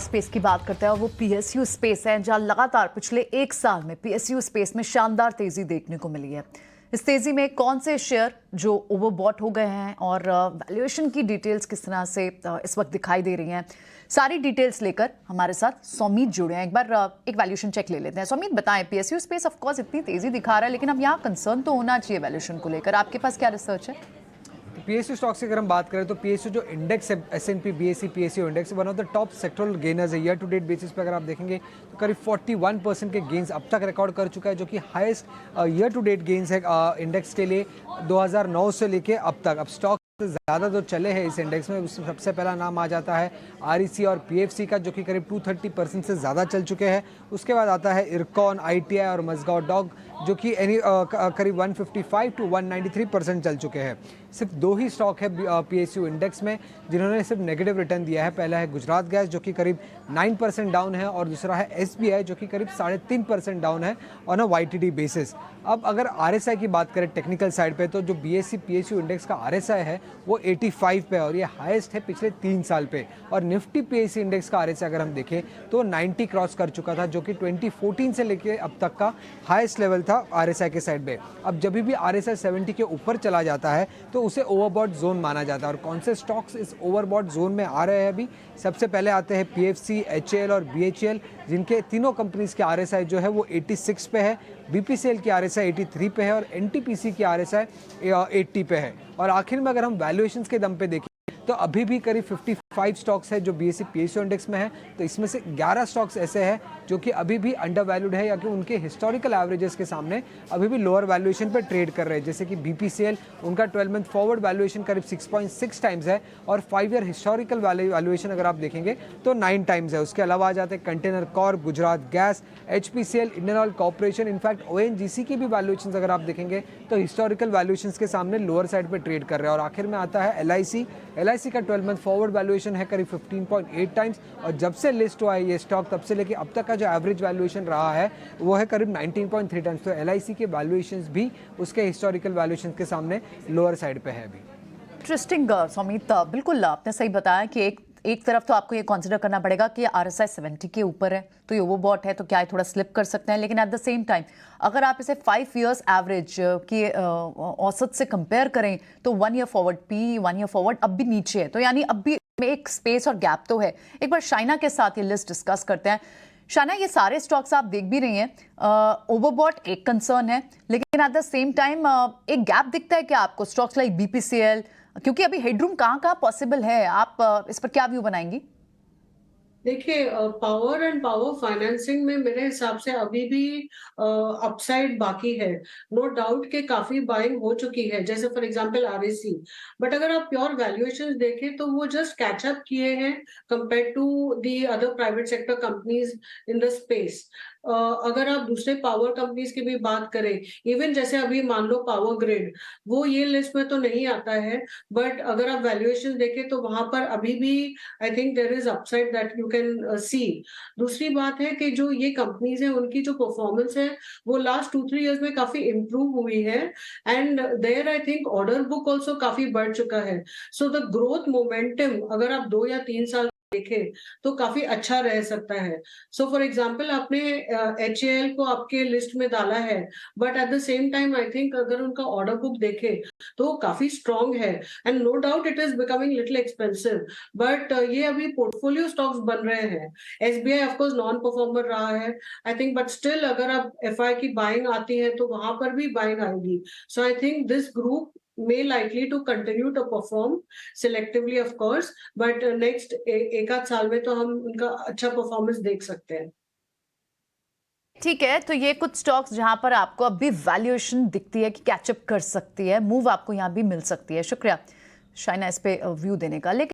Space की बात करते हैं और वो पीएसयू स्पेस है, जहां लगातार पिछले एक साल में पीएसयू स्पेस में शानदार तेजी देखने को मिली है। इस तेजी में कौन से शेयर जो ओवरबॉट हो गए हैं और वैल्यूएशन की डिटेल्स किस तरह से इस वक्त दिखाई दे रही हैं, सारी डिटेल्स लेकर हमारे साथ सौमीत जुड़े हैं। एक बार एक वैल्यूएशन चेक ले लेते हैं। सौमीत बताएं, पीएसयू स्पेस ऑफ कोर्स इतनी तेजी दिखा रहा है, लेकिन अब यहाँ कंसर्न तो होना चाहिए वैल्यूएशन को लेकर। आपके पास क्या रिसर्च है? पीएसयू स्टॉक्स की अगर हम बात करें तो पीएसयू जो इंडेक्स है S&P BSE PSU index one of the top sectoral gainers है। ईयर टू डेट बेसिस पे अगर आप देखेंगे तो करीब 41% के गेंस अब तक रिकॉर्ड कर चुका है, जो कि highest year to date gains है इंडेक्स के लिए 2009 से लेके अब तक। अब स्टॉक ज़्यादा जो चले हैं इस इंडेक्स में, उसमें सबसे पहला नाम आ जाता है REC और PFC का, जो कि करीब 230% से ज़्यादा चल चुके हैं। उसके बाद आता है इरकॉन, ITI और मज़गांव डॉग, जो कि करीब 155 to 193% चल चुके हैं। सिर्फ दो ही स्टॉक है PSU इंडेक्स में जिन्होंने सिर्फ नेगेटिव रिटर्न दिया है। पहला है गुजरात गैस, जो कि करीब 9% डाउन है, और दूसरा है SBI, जो कि करीब 3.5% डाउन है ऑन अ YTD बेसिस। अब अगर RSI की बात करें टेक्निकल साइड पे, तो जो BSE PSU इंडेक्स का RSI है वो 85 पे है और ये हाईएस्ट है पिछले 3 साल पे। और निफ्टी PSE इंडेक्स का RSI अगर हम देखें तो 90 क्रॉस कर चुका था, जो कि 2014 से लेके अब तक का हाईएस्ट लेवल था RSI के साइड पे। अब जब भी RSI 70 के ऊपर चला जाता है तो उसे ओवरबॉट जोन माना जाता है। और कौन से स्टॉक्स इस ओवरबॉट जोन में आ रहे हैं अभी? सबसे पहले आते हैं PFC, HAL और BHEL, जिनके तीनों कंपनीज के RSI जो है वो 86 पे है। BPCL की RSI 83 पे है और NTPC की RSI 80 पे है। और आखिर में अगर हम वैल्यूएशंस के दम पे देखें तो अभी भी करीब 55 स्टॉक्स है जो BSE PSU इंडेक्स में है, तो इसमें से 11 स्टॉक्स ऐसे हैं जो कि अभी भी अंडर वैल्यूड है, या कि उनके हिस्टोरिकल एवरेजेस के सामने अभी भी लोअर वैल्यूएशन पर ट्रेड कर रहे हैं। जैसे कि BPCL, उनका 12 मंथ फॉरवर्ड वैल्यूएशन करीब 6.6 टाइम्स है, और 5 ईयर हिस्टोरिकल वैल्यूएशन अगर आप देखेंगे तो 9 टाइम्स है। उसके अलावा आ जाते हैं container Corp, Gujarat gas, HPCL, Indian oil corporation. In fact ONGC की भी वैल्यूएशन अगर आप देखेंगे तो हिस्टोरिकल वैल्यूएशन के सामने लोअर साइड पर ट्रेड कर रहे हैं। और आखिर में आता है LIC का 12 मंथ फॉरवर्ड वैल्यूएशन है करीब 15.8 टाइम्स, और जब से लिस्ट हुआ है ये स्टॉक तब से लेके अब तक का जो एवरेज वैल्यूएशन रहा है वो है करीब 19.3 टाइम्स। तो LIC के वैल्यूएशंस भी उसके हिस्टोरिकल वैल्यूएशन के सामने लोअर साइड पे है अभी। इंटरेस्टिंग सौमीत, बिल्कुल आपने सही बताया कि एक तरफ तो आपको ये कंसिडर करना पड़ेगा कि RSI 70 के ऊपर है तो ये ओवरबॉट है, तो क्या है थोड़ा स्लिप कर सकते हैं, लेकिन एट द सेम टाइम अगर आप इसे 5 इयर्स एवरेज की औसत से कंपेयर करें तो 1 year forward P, 1 year forward अब भी नीचे है, तो यानी अब भी में एक स्पेस और गैप तो है। एक बार शाइना के साथ ये लिस्ट डिस्कस करते हैं। शाइना, ये सारे स्टॉक्स आप देख भी रही हैं, ओवरबॉट एक कंसर्न है, लेकिन एट द सेम टाइम एक गैप दिखता है क्या आपको स्टॉक्स लाइक BPCL, क्योंकि अभी हेडरूम कहाँ पॉसिबल है? आप इस पर क्या व्यू बनाएंगी? देखिए, पावर एंड पावर फाइनेंसिंग में मेरे हिसाब से अभी भी अपसाइड बाकी है। नो डाउट के काफी बाइंग हो चुकी है, जैसे फॉर एग्जांपल REC। बट अगर आप प्योर वैल्यूएशंस देखें तो वो जस्ट कैच अप किए हैं compare to the other private sector companies in the space. अगर आप दूसरे पावर कंपनीज की भी बात करें, इवन जैसे अभी मान लो पावर ग्रिड, वो ये लिस्ट में तो नहीं आता है, बट अगर आप वैल्यूएशन देखें तो वहां पर अभी भी I think there is upside that you can see. दूसरी बात है कि जो ये कंपनीज है उनकी जो परफॉर्मेंस है वो लास्ट 2-3 इयर्स में काफी इंप्रूव हुई है, and there I think order book also काफी बढ़ चुका है। सो द ग्रोथ मोमेंटम अगर आप 2 या 3 साल देखें तो काफी अच्छा रह सकता है। सो फॉर एग्जाम्पल आपने HAL को आपके लिस्ट में डाला है, but at the same time I think अगर उनका ऑर्डर बुक देखे तो वो काफी स्ट्रॉन्ग है, and no doubt it is becoming little expensive, but ये अभी पोर्टफोलियो स्टॉक्स बन रहे हैं। SBI of course non performer रहा है आई थिंक, बट स्टिल अगर आप FI की बाइंग आती है तो वहां पर भी बाइंग आएगी। So I think this group may likely to continue to perform selectively of course, but next एक आध साल में तो हम उनका अच्छा परफॉर्मेंस देख सकते हैं। ठीक है, तो ये कुछ स्टॉक्स जहां पर आपको अभी वैल्यूएशन दिखती है कि कैचअप कर सकती है, मूव आपको यहां भी मिल सकती है। शुक्रिया शाइना इस पे व्यू देने का। लेकिन